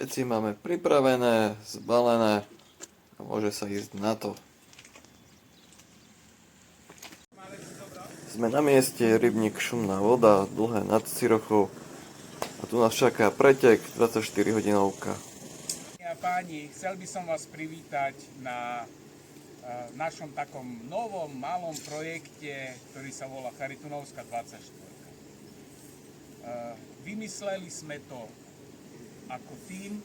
Veci máme pripravené, zbalené a môže sa ísť na to. Sme na mieste, rybník Šumná voda, Dlhé nad Cirochou a tu nás čaká pretek 24 hodinovka. A páni, chcel by som vás privítať na našom takom novom malom projekte, ktorý sa volá Charitunovská 24. Vymysleli sme to ako tím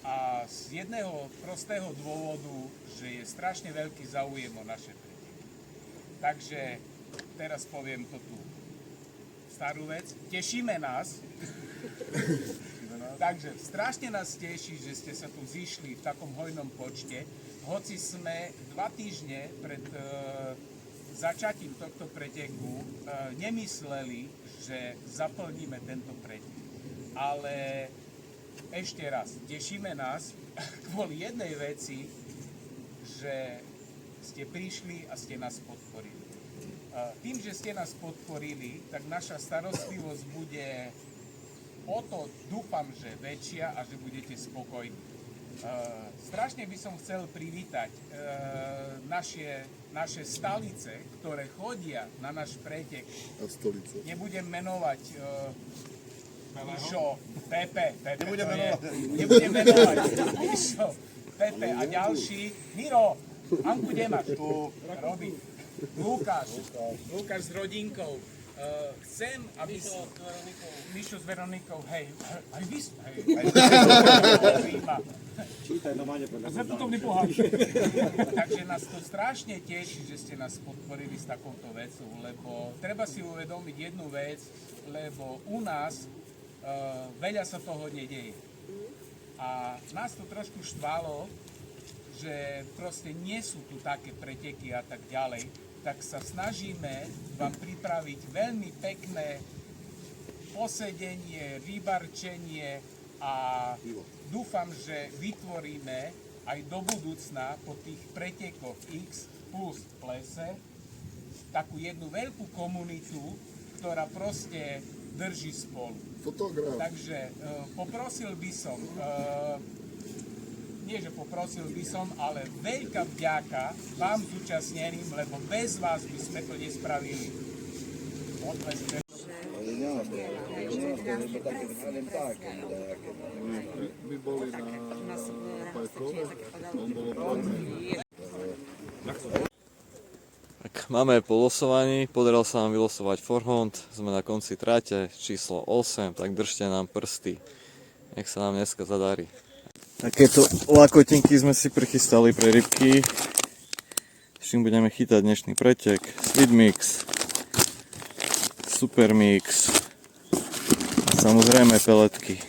a z jedného prostého dôvodu, že je strašne veľký záujem o naše preteky. Takže teraz poviem to tu starú vec. Tešíme nás. Takže strašne nás teší, že ste sa tu zišli v takom hojnom počte. Hoci sme 2 týždne pred začatím tohto preteku nemysleli, že zaplníme tento pretek. Ale ešte raz, tešíme nás kvôli jednej veci, že ste prišli a ste nás podporili. Tým, že ste nás podporili, tak naša starostlivosť bude o to, dúfam, že väčšia a že budete spokojní. Strašne by som chcel privítať naše stolice, ktoré chodia na náš pretek. Nebudem menovať Mišo, Pepe, nebudem menovať Mišo, Pepe a ďalší. Miro, Anku, kde máš? Tu, Robi. Lukáš s rodinkou. Chcem, aby... Mišo s Veronikou, hej. Aj vy... Čítaj, no máte Takže nás to strašne teší, že ste nás podporili s takouto vecou, lebo treba si uvedomiť jednu vec, lebo u nás veľa sa toho nedeje. A nás to trošku štvalo, že proste nie sú tu také preteky a tak ďalej, tak sa snažíme vám pripraviť veľmi pekné posedenie, vybarčenie a dúfam, že vytvoríme aj do budúcna po tých pretekoch X plus plese takú jednu veľkú komunitu, ktorá proste drží spolu. Fotograf. Takže poprosil by som, nie že poprosil by som, ale veľká vďaka vám zúčastneným, lebo bez vás by sme to nespravili. Odvedzte. My boli na Pajkove, on bol Tak máme po losovaní, podarilo sa nám vylosovať forhont, sme na konci trate, číslo 8, tak držte nám prsty, nech sa nám dneska zadarí. Takéto lakotinky sme si prichystali pre rybky, s čím budeme chytať dnešný pretek. Sweet Mix, Super Mix a samozrejme peletky.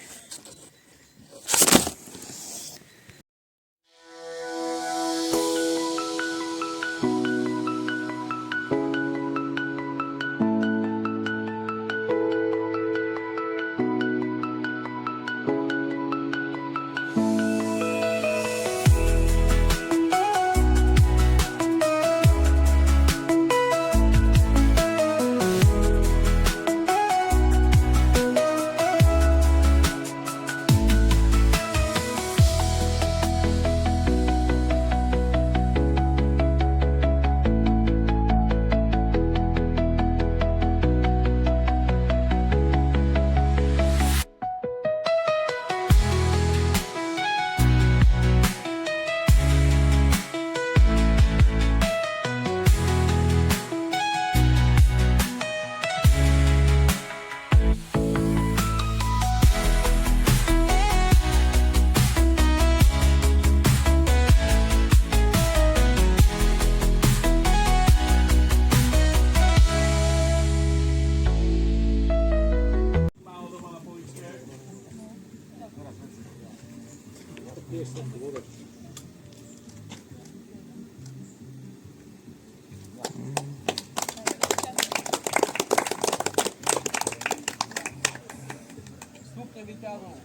vyťahol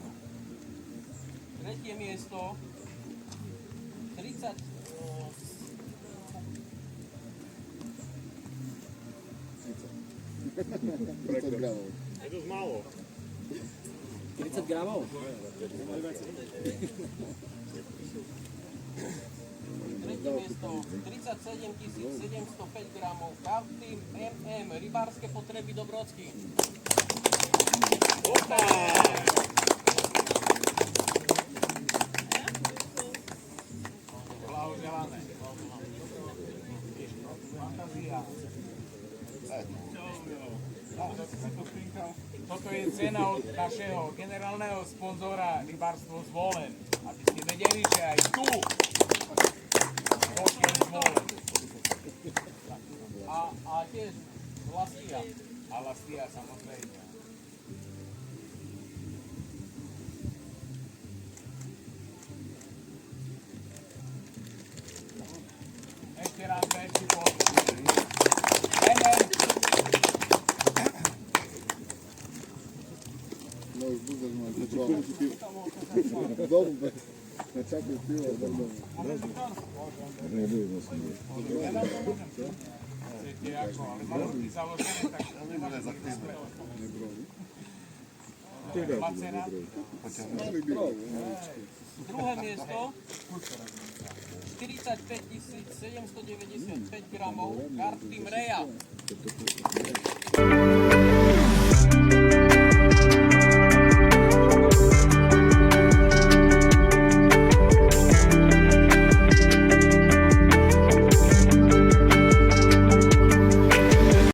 tretie miesto, 30 30 gramov. Je to málo. 30 40 gramov? Tretie miesto 37 705 gramov. Kartým MM, rybárske potreby Dobrocký. Blahoželáme. Fantázia. Toto je cena od našeho generálneho sponzora Rybárstvo Zvolen. Aby ste vedeli, že aj tu pokiaľ Zvolen. A tiež Lastia. A Lastia samozrejme. Ešte raz väčší podpis. No už budeš mať za Dobre. Na čapu pivo, dobre. Chcete ako, ale malo by založené, tak nemáš mysle. Placera. Druhé miesto 45 795 gramov. Kartým Reja.